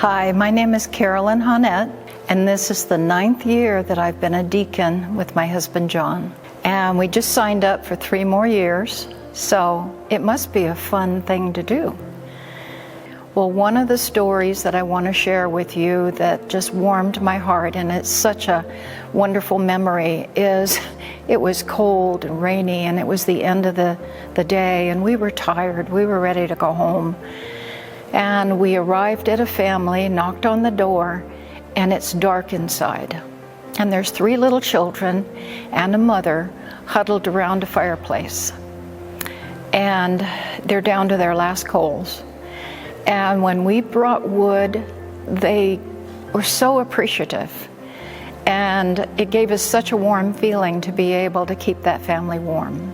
Hi, my name is Carolyn Honette, and this is the 9th year that I've been a deacon with my husband John. And we just signed up for 3 more years, so it must be a fun thing to do. Well, one of the stories that I want to share with you that just warmed my heart, and it's such a wonderful memory, is it was cold and rainy, and it was the end of the day, and we were tired. We were ready to go home. And we arrived at a family, knocked on the door, and it's dark inside. And there's 3 little children and a mother huddled around a fireplace. And they're down to their last coals. And when we brought wood, they were so appreciative. And it gave us such a warm feeling to be able to keep that family warm.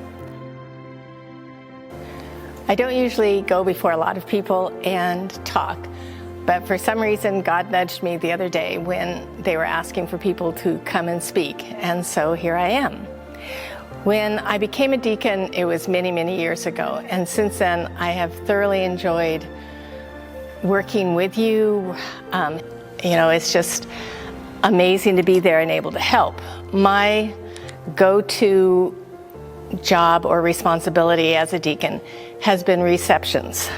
I don't usually go before a lot of people and talk, but for some reason God nudged me the other day when they were asking for people to come and speak, and so here I am. When I became a deacon, it was many, many years ago, and since then I have thoroughly enjoyed working with you. It's just amazing to be there and able to help. My go-to job or responsibility as a deacon has been receptions,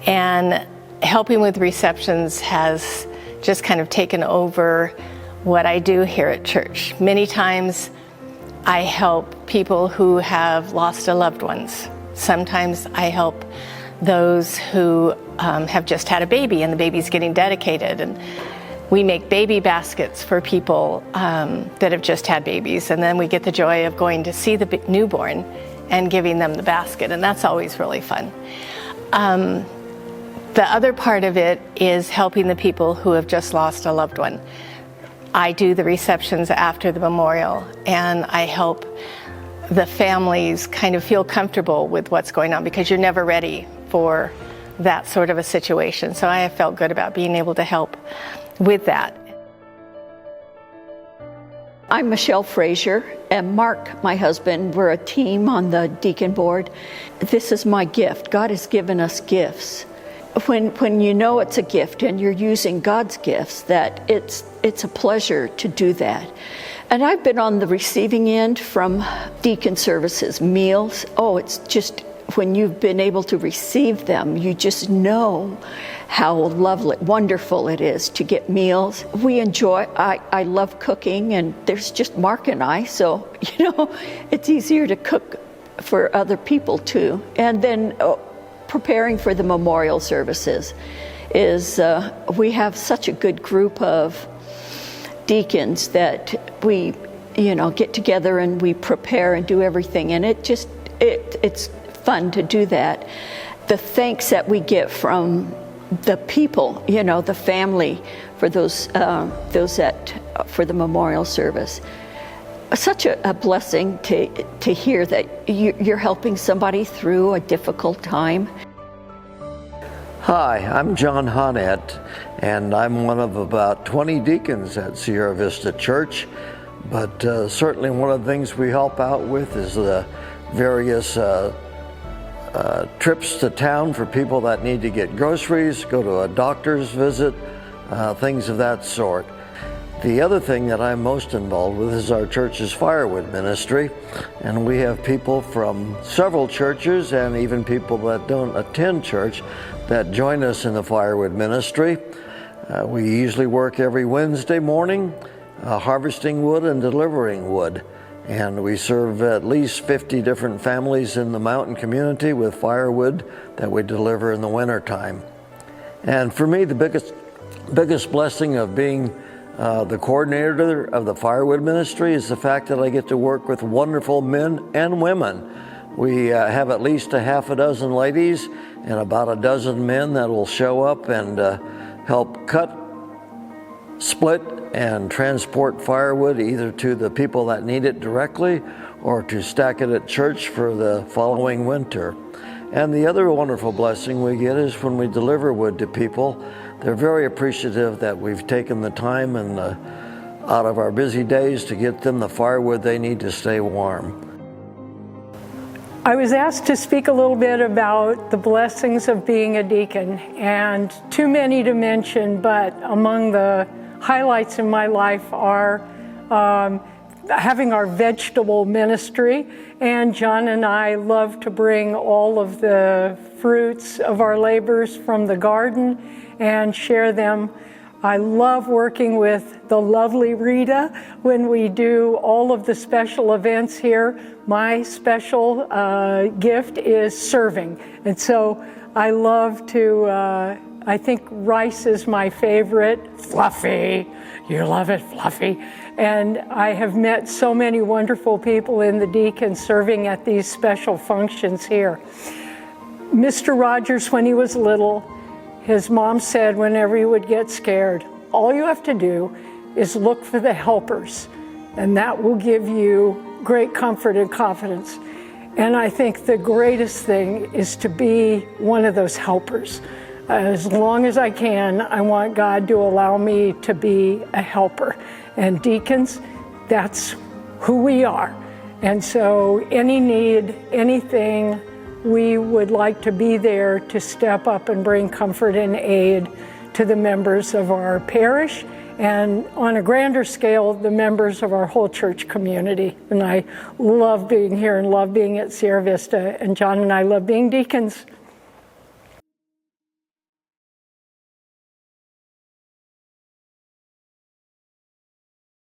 and helping with receptions has just kind of taken over what I do here at church. Many times I help people who have lost a loved ones. Sometimes I help those who have just had a baby and the baby's getting dedicated, and we make baby baskets for people that have just had babies, and then we get the joy of going to see the newborn and giving them the basket, and that's always really fun. The other part of it is helping the people who have just lost a loved one. I do the receptions after the memorial, and I help the families kind of feel comfortable with what's going on, because you're never ready for that sort of a situation. So I have felt good about being able to help with that. I'm Michelle Frazier, and Mark, my husband, we're a team on the deacon board. This is my gift. God has given us gifts. When you know it's a gift and you're using God's gifts, that it's a pleasure to do that. And I've been on the receiving end from deacon services, meals. Oh, it's just, when you've been able to receive them, you just know how lovely, wonderful it is to get meals. We enjoy, I love cooking, and there's just Mark and I, so, it's easier to cook for other people too. And then preparing for the memorial services is, we have such a good group of deacons that we, get together and we prepare and do everything, and it's fun to do that. The thanks that we get from the people, the family, for those that for the memorial service, such a blessing to hear that you're helping somebody through a difficult time. Hi, I'm John Honette, and I'm one of about 20 deacons at Sierra Vista Church. But certainly one of the things we help out with is the various trips to town for people that need to get groceries, go to a doctor's visit, things of that sort. The other thing that I'm most involved with is our church's firewood ministry, and we have people from several churches and even people that don't attend church that join us in the firewood ministry. We usually work every Wednesday morning, harvesting wood and delivering wood. And we serve at least 50 different families in the mountain community with firewood that we deliver in the wintertime. And for me, the biggest blessing of being the coordinator of the firewood ministry is the fact that I get to work with wonderful men and women. We have at least a half a dozen ladies and about a dozen men that will show up and help cut, split, and transport firewood either to the people that need it directly or to stack it at church for the following winter. And the other wonderful blessing we get is when we deliver wood to people, they're very appreciative that we've taken the time and out of our busy days to get them the firewood they need to stay warm. I was asked to speak a little bit about the blessings of being a deacon, and too many to mention, but among the highlights in my life are having our vegetable ministry, and John and I love to bring all of the fruits of our labors from the garden and share them. I love working with the lovely Rita when we do all of the special events here. My special gift is serving. And so I love to, I think rice is my favorite. Fluffy, you love it, Fluffy. And I have met so many wonderful people in the Deacons serving at these special functions here. Mr. Rogers, when he was little, his mom said whenever he would get scared, all you have to do is look for the helpers, and that will give you great comfort and confidence. And I think the greatest thing is to be one of those helpers. As long as I can, I want God to allow me to be a helper. And deacons, that's who we are. And so any need, anything, we would like to be there to step up and bring comfort and aid to the members of our parish, and on a grander scale, the members of our whole church community. And I love being here and love being at Sierra Vista, and John and I love being deacons.